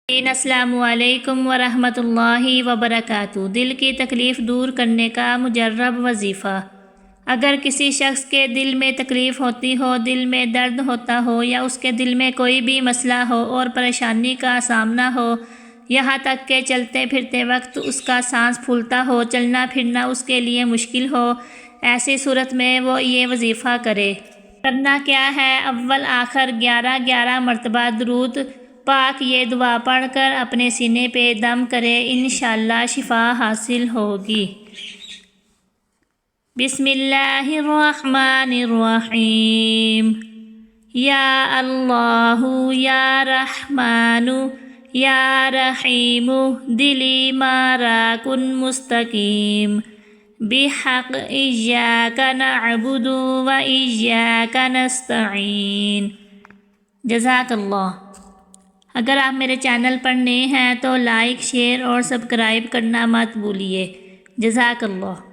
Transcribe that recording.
السلام علیکم ورحمۃ اللہ وبرکاتہ۔ دل کی تکلیف دور کرنے کا مجرب وظیفہ۔ اگر کسی شخص کے دل میں تکلیف ہوتی ہو، دل میں درد ہوتا ہو، یا اس کے دل میں کوئی بھی مسئلہ ہو اور پریشانی کا سامنا ہو، یہاں تک کہ چلتے پھرتے وقت اس کا سانس پھولتا ہو، چلنا پھرنا اس کے لیے مشکل ہو، ایسی صورت میں وہ یہ وظیفہ کرے۔ کرنا کیا ہے؟ اول آخر 11 مرتبہ درود پاک یہ دعا پڑھ کر اپنے سینے پہ دم کرے، انشاءاللہ شفا حاصل ہوگی۔ بسم اللہ الرحمن الرحیم۔ یا اللہ یا رحمان یا رحیم، دلی مارا کن مستقیم، بحق ایاک نعبد و ایاک نستعین۔ جزاک اللہ۔ اگر آپ میرے چینل پر نئے ہیں تو لائک، شیئر اور سبسکرائب کرنا مت بھولیے۔ جزاک اللہ۔